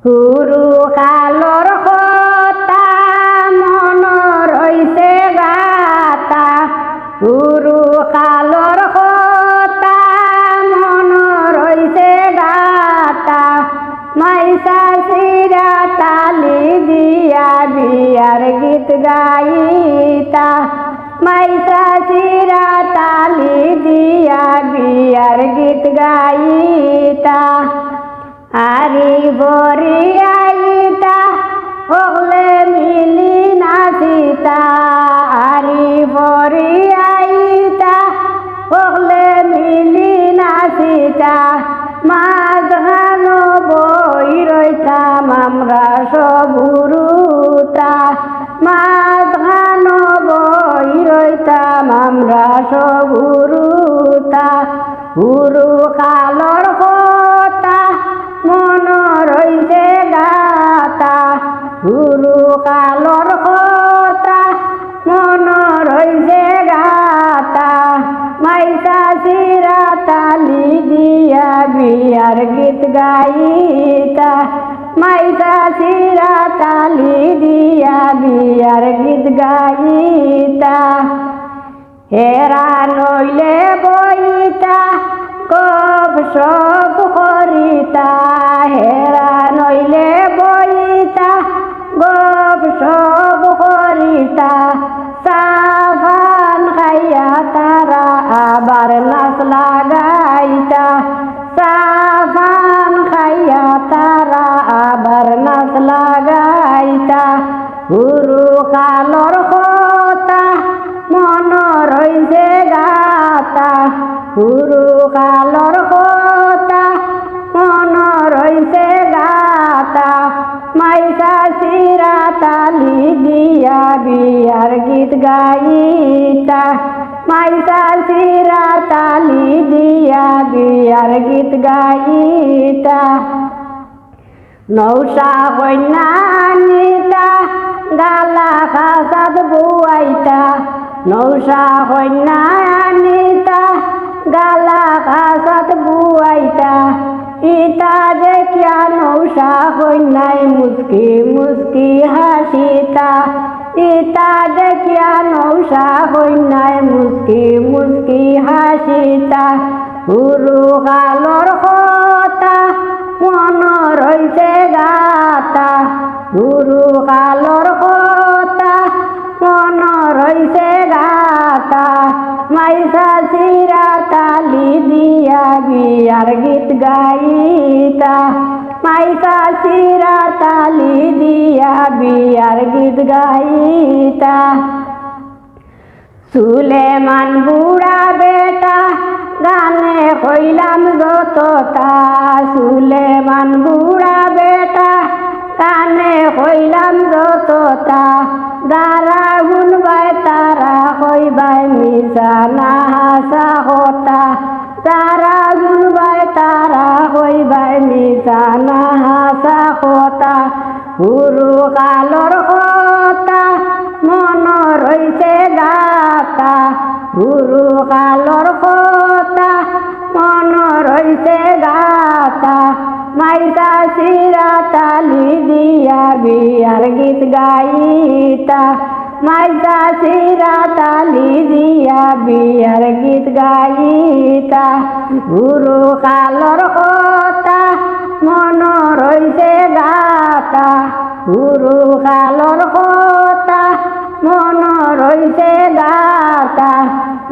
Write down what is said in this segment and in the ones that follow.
গুরু কালর কথা মন রইছে গাতা, গুরু কালর কথা মন রইছে গাতা, মাইসা সিরা তালি দিয়া বিয়ার গীত গাইতা, মাইসা সিরা তালি দিয়া বিয়ার গীত গাইতা। আরি বরি আইতা ওগলে মিলি নাচিতা, আরি বরি আইতা ওগলে মিলি নাচিতা, মাঝখানো বই রইতাম আমরা সবুরুতা, মাঝখানো বই রইতাম আমরা সবুরুতা। গুরু কালর কথা মন রইছে গাতা, গুরু কালর কথা মন রইছে গাতা, মাইসা সিরা তালি দিয়া বিয়ার গীত গাইতা, মাইসা সিরা তালি দিয়া বিয়ার গীত গাইতা। হেরা নইলে বইতা গপ সপ করিতা, হেরা নইলে বইতা গপ সপ করিতা, সাফান খাইয়া তারা আবার নাচ লাগাইতা, সাফান খাইয়া তারা আবার নাচ লাগাইতা। গুরু কালর কথা মন রইছে গাতা, গুরু কালর কথা মন রইছে গাতা, মাইসা সিরা তালি দিয়া বিয়ার গীত গাইতা, মাইসা সিরা তালি দিয়া বিয়ার গীত গাইতা। নৌসা কন্যা নিতা গালা খাসাদ বুয়াইতা, নৌসা কন্যা নিতা গালা খাসাদ বুয়াইতা, ইতা দেখিয়া নৌসা কন্যায় মুস্কি মুস্কি হাসিতা, ইতা দেখিয়া নৌসা কন্যায় মুস্কি মুস্কি হাসিতা। গুরু কালর কথা মন রইছে গাতা, গুরু কালর কথা মন রইছে গাতা, মাইসা সিরা তালি দিয়া বিয়ার গীত গাইতা, মাইসা সিরা তালি দিয়া বিয়ার গীত গাইতা। সুলেমান বুড়া বেটা গানে কইলাম যতটা, সুলেমান বুড়া বেটা গানে কইলাম যতটা, যারা শুনবাই তারা কইবাই মিছা না হাসা কথা, যারা শুনবাই তারা কইবাই মিছা না হাসা কথা। গুরু কালর কথা মন রইছে গাতা, গুরু কালর কথা মন রইছে গাতা, মাইসা সিরা তালি দিয়া বিয়ার গীত গাইতা, মাইসা সিরা তালি দিয়া বিয়ার গীত গাইতা। গুরু কালর কথা মন রইছে গাতা, গুরু কালর কথা মন রইছে গাতা,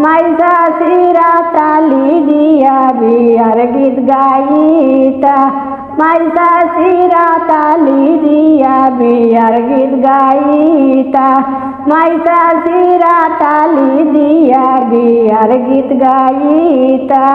মাইসা সিরা তালি দিয়া বিয়ার গীত গাইতা, মাইসা সিরা তালি দিয়া বিয়ার গীত গাইতা, মাইসা সিরা তালি দিয়া বিয়ার গীত গাইতা।